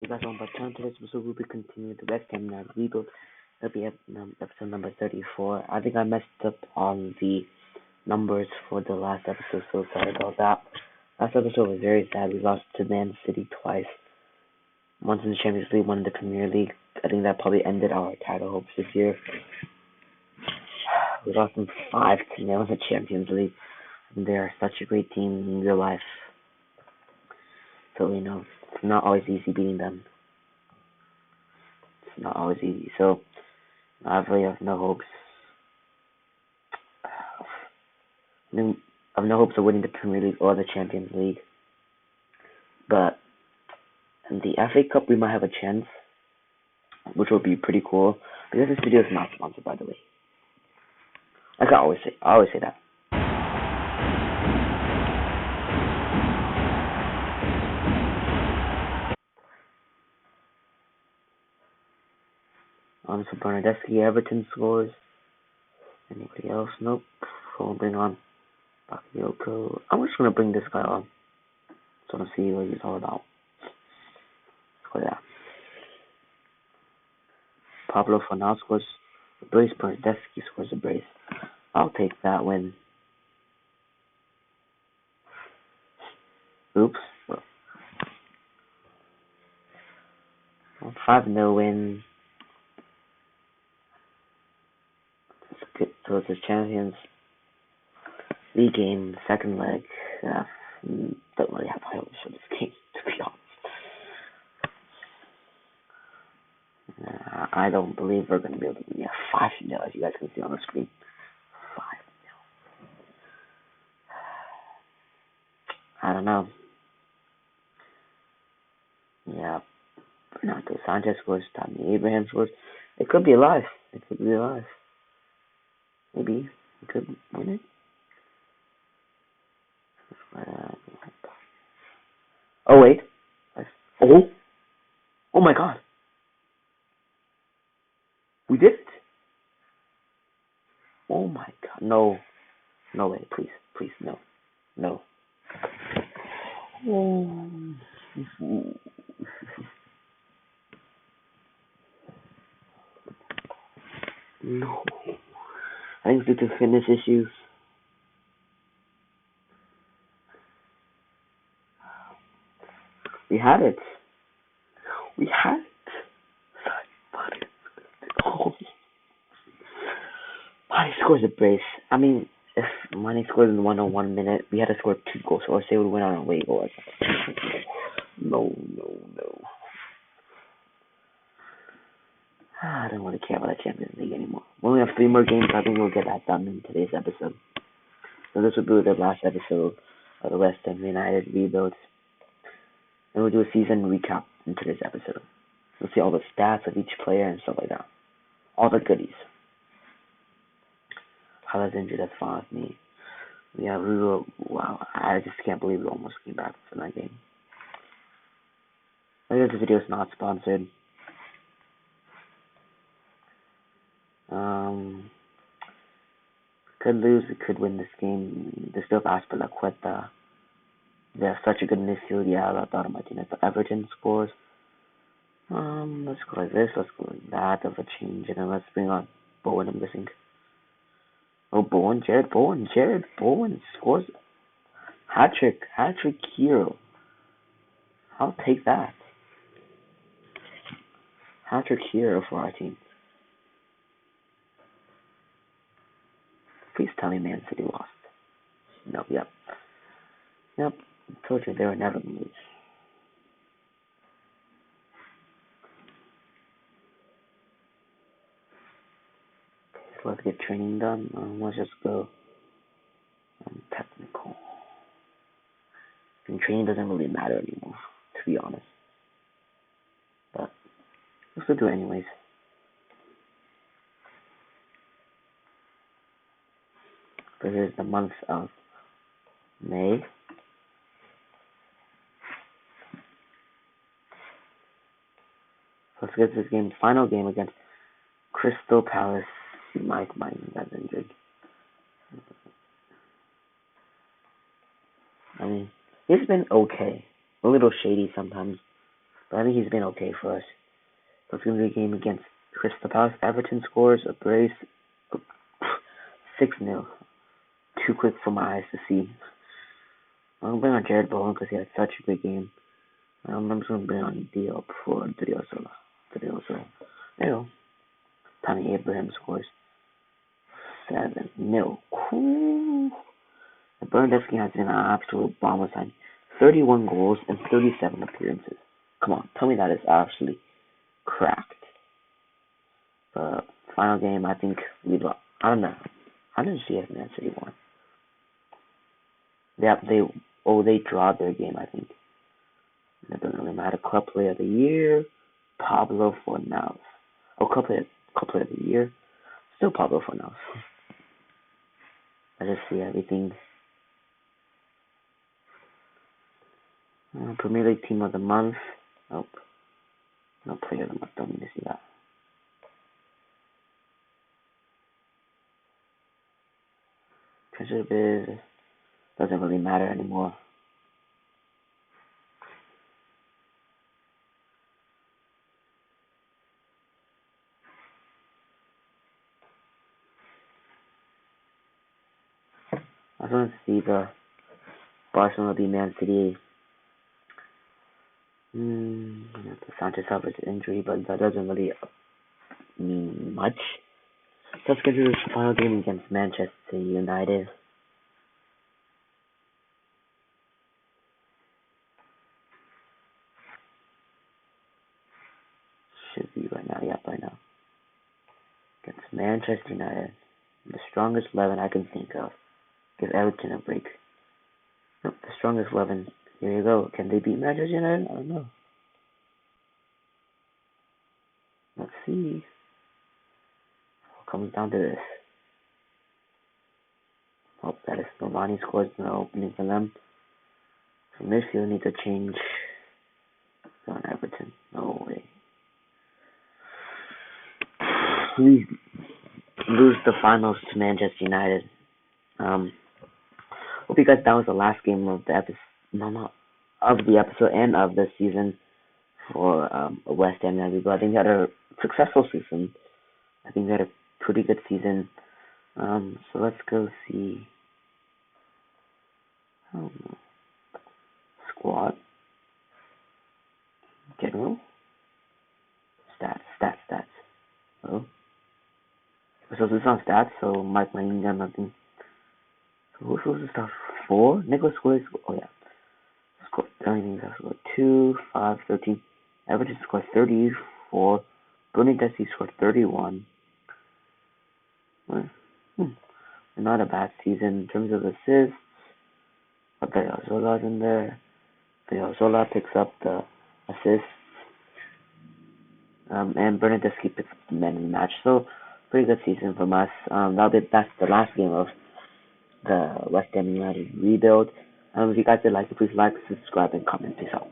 That's one, but today's episode will be continuing the West Ham United rebuild. That'll be episode number 34. I think I messed up on the numbers for the last episode, so sorry about that. Last episode was very sad. We lost to Man City twice. Once in the Champions League, one in the Premier League. I think that probably ended our title hopes this year. We lost them 5-0 in the Champions League. And they are such a great team in real life. So, it's not always easy beating them. It's not always easy. So, I really have no hopes. I have no hopes of winning the Premier League or the Champions League. But in the FA Cup, we might have a chance, which would be pretty cool. Because this video is not sponsored, by the way. Like I always say that. So Bernardeschi, Everton scores. Anybody else? Nope. We'll bring on Bakayoko. I'm just gonna bring this guy on. So to see what he's all about. So yeah. Pablo Fornal scores a brace. Bernardeschi scores a brace. I'll take that win. Oops. 5-0 win. So it's a Champions League game, second leg. Don't really have high hopes for this game, to be honest. I don't believe we're going to be able to win. 5-0, as you guys can see on the screen. 5-0. I don't know. Yeah. Renato Sanchez scores. Tammy Abraham scores. It could be alive. Maybe we could win it. Oh wait. Oh my God. We did it. Oh my God. No way. Please, no. Oh. No. I think due to fitness issues. We had it. Oh. Mane scores a brace. I mean, if Mane scores in 101 minute, we had to score 2 goals, or say we would win on a away goal. No. I don't really care about the Champions League anymore. We only have 3 more games. I think we'll get that done in today's episode. So this will be the last episode of the West Ham United rebuild. And we'll do a season recap in today's episode. We'll see all the stats of each player and stuff like that. All the goodies. Haller's injured, that's fine with me. Yeah, wow, I just can't believe we almost came back from that game. I guess the video is not sponsored. Could lose, we could win this game. They still have Aspilicueta. They have such a good midfield. Yeah, Lautaro Martinez. But Everton scores. Let's go like this. Let's go like that. Of a change, and then let's bring on Bowen. I'm guessing. Oh, Bowen, Jared Bowen scores hat trick hero. I'll take that. Hat trick hero for our team. Please tell me Man City lost. No, yep. I told you they were never going to lose. Okay, so let's get training done. Let's just go technical. And training doesn't really matter anymore, to be honest. But we'll still do it anyways. So here's the month of May. Let's get this game, final game against Crystal Palace. Mike Mine got injured. I mean, he's been okay. A little shady sometimes, So I think he's been okay for us. So it's going to be a game against Crystal Palace. Everton scores a brace 6-0. Too quick for my eyes to see. I'm going to bring on Jared Bowen because he had such a good game. I'm just going to bring on Diop for Driosola. There you go. Tammy Abraham scores 7-0. Cool. Bernardeschi has been an absolute bomber sign. 31 goals and 37 appearances. Come on, tell me that is actually cracked. The final game, I think we lost. I don't know. I didn't see if Man City won. They drawed their game, I think. It doesn't really matter. Club Player of the Year, Pablo Fornals. Oh, Club Player of the Year, still Pablo Fornals. I just see everything. Premier League Team of the Month. Nope. No Player of the Month. Don't need to see that. Transfer Biz doesn't really matter anymore. I just want to see the Barcelona v Man City. The Sanchez suffered injury, but that doesn't really mean much. Let's get to the final game against Manchester United. Should be right now, yeah, by now. Against Manchester United. The strongest 11 I can think of. Give Everton a break. Nope, the strongest 11. Here you go. Can they beat Manchester United? I don't know. Let's see. It comes down to this. Hope that is Normani scores in the opening for them. So midfield need to change on Everton. No way. Please lose the finals to Manchester United. Hope you guys that was the last game of the episode and of the season for West Ham United. But I think they had a successful season. I think they had a pretty good season. So let's go see. Squad. General. Stats. Oh. So this is on stats, so Mike Lang got nothing. So who's supposed to start? 4? Nicholas scores. Oh yeah. Scored 2, 5, 13. Everton scored 34. Bernardeschi scored 31. Not a bad season in terms of assists. Zola's in there. Zola picks up the assists. And Bernardeschi picks up the man in the match. So, pretty good season from us. That's the last game of the West Ham United rebuild. If you guys would like to, please like, subscribe, and comment. Peace out.